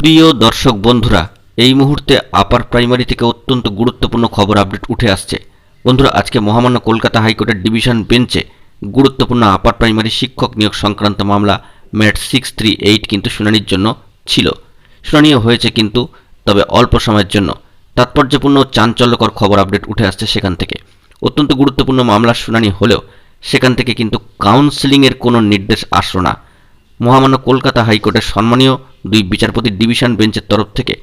প্রিয় দর্শক বন্ধুরা, এই মুহূর্তে আপার প্রাইমারি থেকে অত্যন্ত গুরুত্বপূর্ণ খবর আপডেট উঠে আসছে। বন্ধুরা, আজকে মহামান্য কলকাতা হাইকোর্টের ডিভিশন বেঞ্চে গুরুত্বপূর্ণ আপার প্রাইমারি শিক্ষক নিয়োগ সংক্রান্ত মামলা ম্যাট 638 কিন্তু শুনানির জন্য ছিল। শুনানিও হয়েছে কিন্তু, তবে অল্প সময়ের জন্য। তাৎপর্যপূর্ণ চাঞ্চল্যকর খবর আপডেট উঠে আসছে সেখান থেকে। অত্যন্ত গুরুত্বপূর্ণ মামলার শুনানি হলেও সেখান থেকে কিন্তু কাউন্সেলিংয়ের কোনো নির্দেশ আসলো না। মহামান্য কলকাতা হাইকোর্টের সম্মানীয় দুই বিচারপতির ডিভিশন বেঞ্চের তরফ থেকে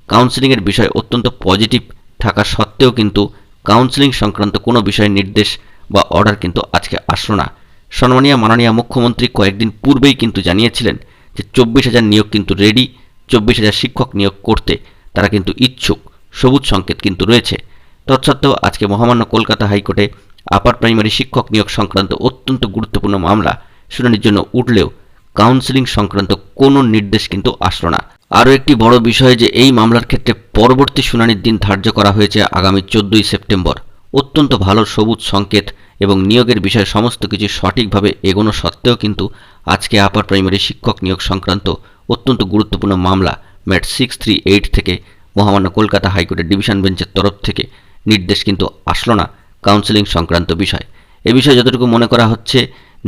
কাউন্সেলিংয়ের বিষয়ে অত্যন্ত পজিটিভ থাকা সত্ত্বেও কিন্তু কাউন্সেলিং সংক্রান্ত কোনো বিষয়ের নির্দেশ বা অর্ডার কিন্তু আজকে আসলো না। সম্মানীয় মাননীয় মুখ্যমন্ত্রী কয়েকদিন পূর্বেই কিন্তু জানিয়েছিলেন যে 24,000 নিয়োগ কিন্তু রেডি, 24,000 শিক্ষক নিয়োগ করতে তারা কিন্তু ইচ্ছুক, সবুজ সংকেত কিন্তু রয়েছে। তৎসত্ত্বেও আজকে মহামান্য কলকাতা হাইকোর্টে আপার প্রাইমারি শিক্ষক নিয়োগ সংক্রান্ত অত্যন্ত গুরুত্বপূর্ণ মামলা শুনানির জন্য উঠলেও কাউন্সেলিং সংক্রান্ত কোনো নির্দেশ কিন্তু আসলো না। আরও একটি বড় বিষয় যে এই মামলার ক্ষেত্রে পরবর্তী শুনানির দিন ধার্য করা হয়েছে আগামী 14ই সেপ্টেম্বর। অত্যন্ত ভালো সবুজ সংকেত এবং নিয়োগের বিষয়ে সমস্ত কিছু সঠিকভাবে এগোনো সত্ত্বেও কিন্তু আজকে আপার প্রাইমারি শিক্ষক নিয়োগ সংক্রান্ত অত্যন্ত গুরুত্বপূর্ণ মামলা ম্যাট 638 থেকে মহামান্য কলকাতা হাইকোর্টের ডিভিশন বেঞ্চের তরফ থেকে নির্দেশ কিন্তু আসলো না কাউন্সেলিং সংক্রান্ত বিষয়। এ বিষয়ে যতটুকু মনে করা হচ্ছে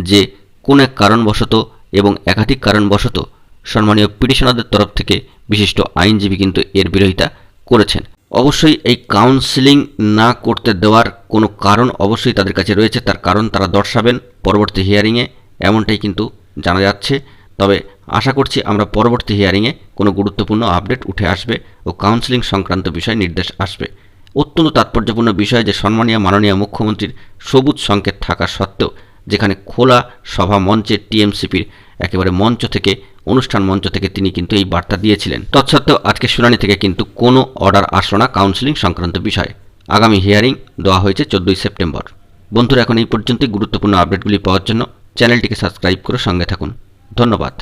যে কোন এক কারণবশত এবং একাধিক কারণবশত সম্মানীয় পিটিশনারদের তরফ থেকে বিশিষ্ট আইনজীবী কিন্তু এর বিরোধিতা করেছেন। অবশ্যই এই কাউন্সেলিং না করতে দেওয়ার কোনো কারণ অবশ্যই তাদের কাছে রয়েছে, তার কারণ তারা দর্শাবেন পরবর্তী হিয়ারিংয়ে, এমনটাই কিন্তু জানা যাচ্ছে। তবে আশা করছি আমরা পরবর্তী হিয়ারিংয়ে কোনো গুরুত্বপূর্ণ আপডেট উঠে আসবে ও কাউন্সেলিং সংক্রান্ত বিষয় নির্দেশ আসবে। অত্যন্ত তাৎপর্যপূর্ণ বিষয় যে সম্মানীয় মাননীয় মুখ্যমন্ত্রীর সবুজ সংকেত থাকা সত্ত্বেও যেখানে খোলা সভা মঞ্চে টিএমসিপির একেবারে মঞ্চ থেকে, অনুষ্ঠান মঞ্চ থেকে তিনি কিন্তু এই বার্তা দিয়েছিলেন। তৎসত্ত্বেও আজকে শুনানি থেকে কিন্তু কোনো অর্ডার আসলো না কাউন্সেলিং সংক্রান্ত বিষয়ে। আগামী হিয়ারিং দেওয়া হয়েছে 14ই সেপ্টেম্বর। বন্ধুরা, এখন এই পর্যন্তই। গুরুত্বপূর্ণ আপডেটগুলি পাওয়ার জন্য চ্যানেলটিকে সাবস্ক্রাইব করে সঙ্গে থাকুন। ধন্যবাদ।